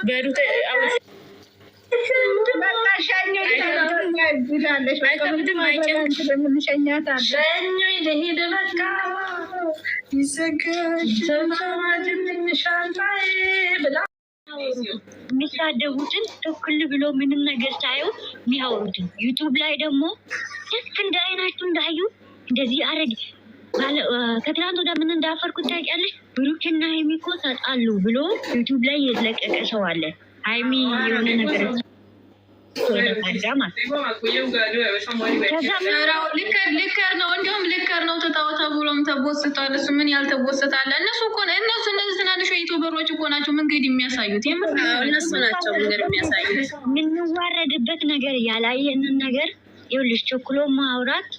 በሩት አውስ የሚሳደቡትን ትክክል ብሎ ምንም ነገር ሳይሆን የሚያወሩትን ዩቱብ ላይ ደግሞ ልክ እንደ አይናችሁ እንዳዩ እንደዚህ አረግ ከትናንት ወደ ምን እንዳፈርኩት ታውቂያለሽ? ብሩክና ሀይሚ እኮ ተጣሉ ብሎ ዩቱብ ላይ የለቀቀ ሰው አለ። ሀይሚ የሆነ ነገር ልከር ነው እንዲሁም ልከር ነው ተታወታ ብሎም ተቦስቷል። እሱ ምን ያልተቦስታለ እነሱ እኮ እነዚህ ትናንሽ ዩቱበሮች እኮ ናቸው መንገድ የሚያሳዩት። እነሱ ናቸው መንገድ የሚያሳዩት። የምንዋረድበት ነገር ያላየንን ነገር ይኸውልሽ፣ ቸኩሎ ማውራት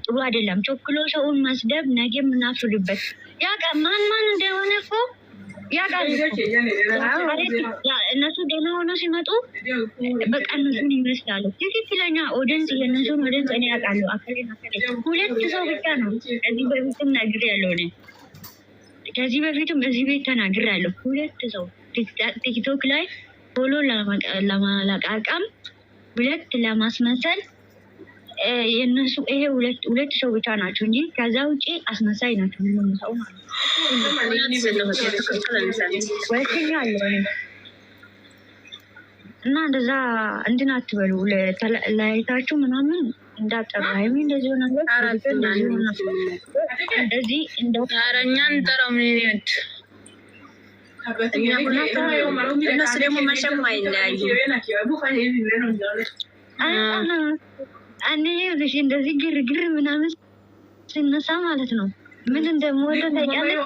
ጥሩ አይደለም። ቸኩሎ ሰውን መስደብ ነገ የምናፍርበት ያውቃል። ማን እንደሆነ እኮ ያውቃል። እነሱ ደህና ሆነው ሲመጡ በቃ እነሱን ይመስላሉ። ትክክለኛ ኦዲየንስ የእነሱን ኦዲየንስ እኔ ያውቃለሁ። ሁለት ሰው ብቻ ነው ከዚህ በፊትም ነግሬያለሁ። እኔ ከዚህ በፊትም እዚህ ቤት ተናግሬያለሁ። ሁለት ሰው ቲክቶክ ላይ ፎሎ ለማለቃቀም ሁለት ለማስመሰል የነሱ ይሄ ሁለት ሰው ብቻ ናቸው እንጂ ከዛ ውጪ አስመሳይ ናቸው። ምንም ሰው ማለት ወይኛ አለ እና እንደዛ እንትን አትበሉ። ለይታችሁ ምናምን እንዳጠሩ ሀይሚ እንደዚህ ነገር እንደዚህ እንደኛን ጠራው ምን ይወድ እነሱ ደግሞ መሸም አይለያዩ እኔ ልጅ እንደዚህ ግርግር ምናምን ሲነሳ ማለት ነው ምን እንደምወደ ታውቂያለሽ?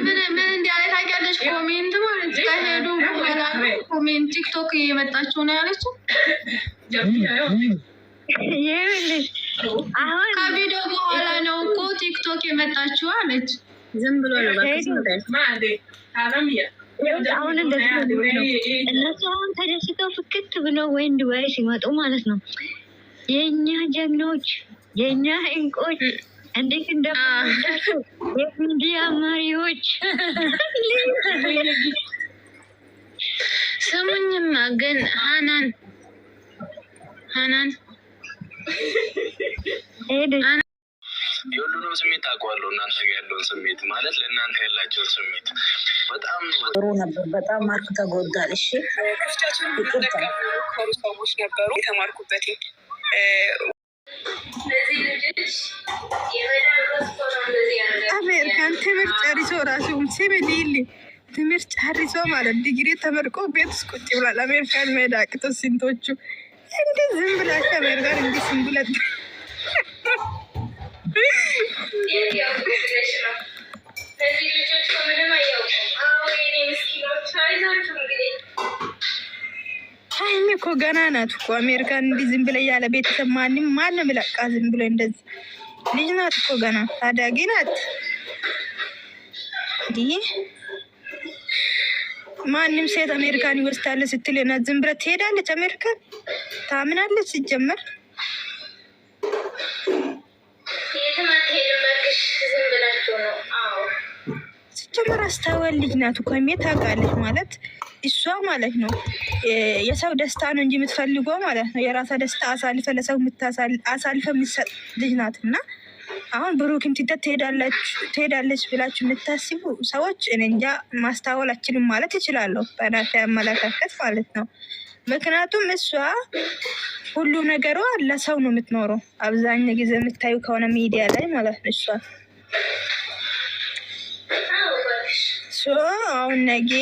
ምን እንዳለ ታውቂያለሽ? ኮሜንት ማለት ከሄዱ በኋላ ኮሜንት ቲክቶክ እየመጣችሁ ነው ያለችው። ይኸውልሽ አሁን ከቪዲዮ በኋላ ነው እኮ ቲክቶክ የመጣችሁ አለች። ዝም ብሎ ነው አሁን እንደዚህ እነሱ አሁን ተደስተው ፍክት ብለው ወንድ ወይ ሲመጡ ማለት ነው የኛ ጀግኖች የኛ እንቆች እንዴት እንደምንደርሱ የሚዲያ መሪዎች ስሙኝማ ግን ሀናን የሁሉንም ስሜት አውቀዋለሁ። እናንተ ጋር ያለውን ስሜት ማለት ለእናንተ ያላቸውን ስሜት በጣም ጥሩ ነበር። በጣም ማርክ ተጎዳል። እሺ ከሩ ሰዎች ነበሩ የተማርኩበት አሜሪካን ትምህርት ጨርሶ ራሱ ሲበሊል ትምህርት ጨርሶ ማለት ዲግሪ ተመርቆ ቤት ውስጥ ቁጭ ብሏል። አሜሪካን መሄድ አቅቶት ስንቶቹ እንደ ዝም ብላችሁ አሜሪካን እንዲህ ዝም ብለት ሀይሚ እኮ ገና ናት እኮ አሜሪካን እንዲህ ዝም ብለ ያለ ቤተሰብ ማንም ለቃ ዝም ብሎ እንደዚህ ልጅ ናት እኮ ገና ታዳጊ ናት። እንዲህ ማንም ሴት አሜሪካን ይወስዳለ ስትል እና ዝም ብለ ትሄዳለች። አሜሪካን ታምናለች ሲጀመር ሲጀመር አስተዋል ልጅ ናት እኮ ታውቃለች ማለት እሷ ማለት ነው። የሰው ደስታ ነው እንጂ የምትፈልገው ማለት ነው። የራሳ ደስታ አሳልፈ ለሰው አሳልፈ የምትሰጥ ልጅ ናት። እና አሁን ብሩክን ትተት ትሄዳለች ብላችሁ የምታስቡ ሰዎች እኔ እንጃ ማስታወል አችልም ማለት ይችላለሁ። በናት ያመለካከት ማለት ነው። ምክንያቱም እሷ ሁሉ ነገሯ ለሰው ነው የምትኖረው። አብዛኛው ጊዜ የምታዩ ከሆነ ሚዲያ ላይ ማለት ነው እሷ አሁን ነገ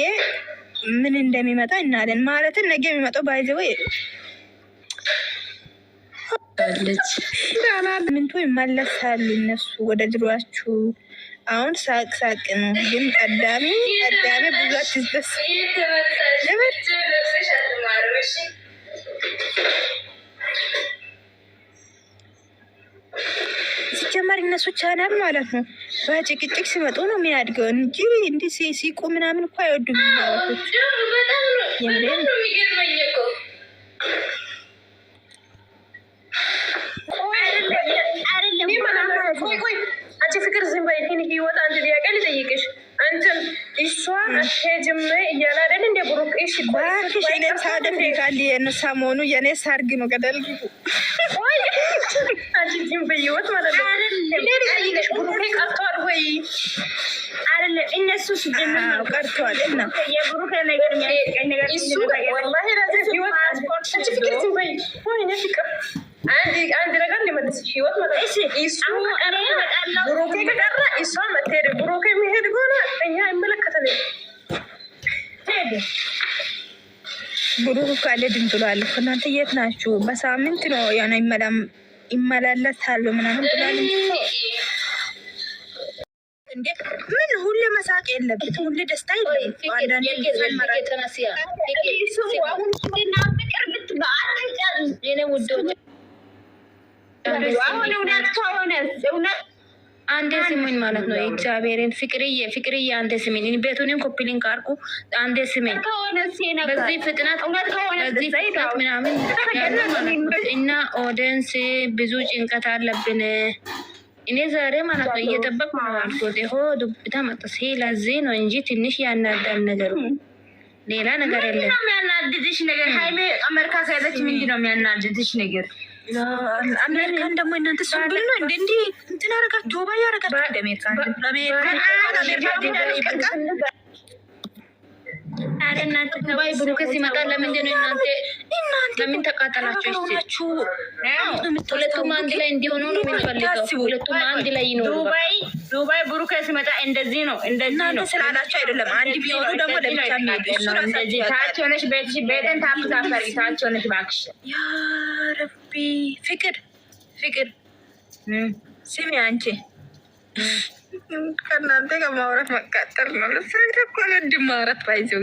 ምን እንደሚመጣ እናለን ማለት ነገ የሚመጣው ባይዘው ምንቱ ይመለሳሉ እነሱ ወደ ድሯችሁ። አሁን ሳቅ ነው ግን ቀዳሚ ብዙ አትስደስ ሲጀመር እነሱ ቻናል ማለት ነው በጭቅጭቅ ሲመጡ ነው የሚያድገው እንጂ እንዲህ ሲቁ ምናምን እኮ አይወዱም። አንቺ ፍቅር ዝም በይ። ይወጣ አንድ ጥያቄ ልጠይቅሽ። እንትን እሷ አትሄጂም እያለ አይደል እንደ ብሩክ እሺ ባክሽ እኔ ታደርጋል ሰሞኑ የኔ ሰርግ ነው ገደል ግቡ አጂም በይወት ማለት ነው ብሩክ ቀርቷል ወይ አይደለም እነሱ ሲጀምር ቀርቷል እና የብሩክ ነገር የሚያስቀኝ እሱ ወላሂ ለዚህ ህይወት ፓስፖርት ፍቅር ትንበይ ወይ ነው ፍቅር አንድ ነገር ሊመልስሽ ህይወት ማለት እሱ ብሩክ ከቀረ እሷ መትሄድ ብሩክ የሚሄድ ከሆነ እኛ አይመለከተንም። ብሩክ ካለ ድም ብሏል። እናንተ የት ናችሁ? በሳምንት ነው ያና ይመላለሳሉ ምናምን ብሏል። እንዴ ምን ሁሌ መሳቅ የለበትም፣ ሁሌ ደስታ የለበትም። አንዳንዴ የተነሲያ አንዴ ስሙኝ ማለት ነው። እግዚአብሔርን ፍቅርዬ አንዴ ስሙኝ። ቤቱንም ኮፒሊንግ አድርጉ። አንዴ ስሙኝ። በዚህ ፍጥነት ምናምን እና ኦዲየንስ ብዙ ጭንቀት አለብን። እኔ ዛሬ ማለት ነው እየጠበቅኩ ነው አልኩት። ሆ ዱብታ መጣስ ለዚህ ነው እንጂ ትንሽ ያናዳል ነገሩ፣ ሌላ ነገር የለም። የሚያናድድሽ ነገር ሃይሜ አሜሪካ ከሄደች ምንድን ነው የሚያናድድሽ ነገር? አሜሪካን ደግሞ እናንተ ሰብል ነው እንዴ እንትን አረጋችሁ ዱባይ ያረጋችሁ ዱባይ ብሩክ ሲመጣ ለምንድን ነው እናንተ ለምን ተቃጠላችሁ? ሁለቱም አንድ ላይ እንዲሆኑ ነው የሚፈልገው። ሁለቱም አንድ ላይ ይኖሩ። ዱባይ ብሩክ ሲመጣ እንደዚህ ነው እንደዚህ ስላላችሁ አይደለም። አንድ ቢሆኑ ደግሞ ለብቻ እንደዚህ ታች ሆነሽ ቤትን ታፍታፈሪ ታች ሆነሽ እባክሽ። ያ ረቢ ፍቅር ስሚ አንቺ ከእናንተ ጋር ማውራት መቃጠል ነው። ለሰኮለ እንድማራት ባይዘው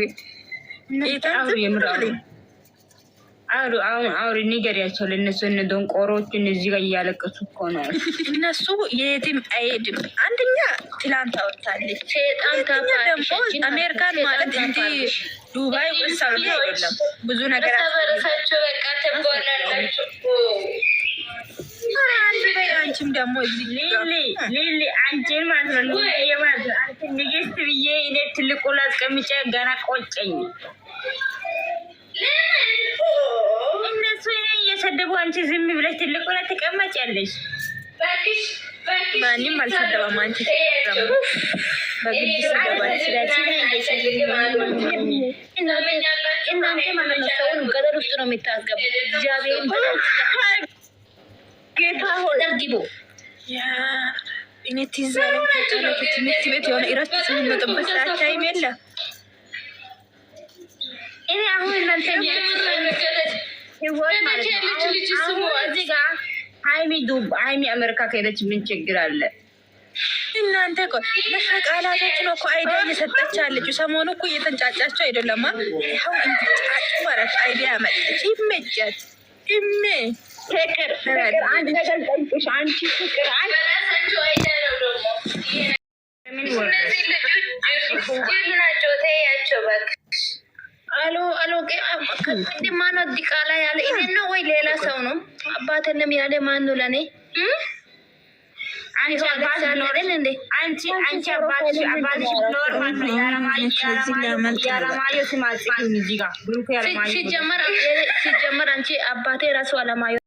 አውሪ ንገሪያቸው ለእነሱ እነ ደንቆሮችን እዚህ ጋር እያለቀሱ እኮ ነው። እነሱ የትም አይሄድም። አንደኛ ትላንት አወጣለች ሴጣን ደግሞ አሜሪካን ማለት እንጂ ዱባይ ወይ ሳውዲ አይደለም። ብዙ ነገር አስተበረሳቸው በቃ ተባላላችሁ። አንቺም ደግሞ እዚህ ሊሊ አንቺን ማለት ነው አንቺ ንግስት ብዬ እኔ ትልቁ ላስቀምጬ ገና ቆጨኝ። እነሱ እየሰደቡ አንቺ ዝም ብለሽ ትልቁ ላይ ትቀመጫለሽ። ማንም አልሰደባም። አንቺ በግድ እናንተ ማለት ነው ሰውን ገደል ውስጥ ነው የምታስገቡ። እግዚአብሔር ጌታ ሆይ ደርጊቦ እኔ ትይዛለ ትምህርት ቤት የሆነ እረፍት ስንመጥበት ሰዓት ታይም የለ። እኔ አሁን እናንተ ህይወት ማለት ነው እዚህ ጋር ሃይሚ አሜሪካ ከሄደች ምን ችግር አለ? እናንተ እኮ ለሸቃላቶች ነው እኮ አይዲያ እየሰጠች ያለችው። ሰሞኑ እኮ እየተንጫጫቸው አይደለማ። ይኸው እንድጫጩ ማለት አይዲያ መጠች ይመጃት ፍቅር አንድ ነገር ጠይቅሽ አንቺ ፍቅር በራሳቸው አይዲያ ነው ደግሞ እነዚህ ልጆች ናቸው። ተያቸው እባክሽ። አሎ እንደ ማን ዲቃላ ያለ እኔ ነው ወይ ሌላ ሰው ነው? አባቴንም ያለ ማን ነው ለኔ? አንቺ አባቴ ኖርን እንዴ? አንቺ አባቴ ኖርማል ነው። ያለማየሁ ሲማጽ እዚህ ጋር ሲጀመር አንቺ አባቴ ራሱ አለማየሁ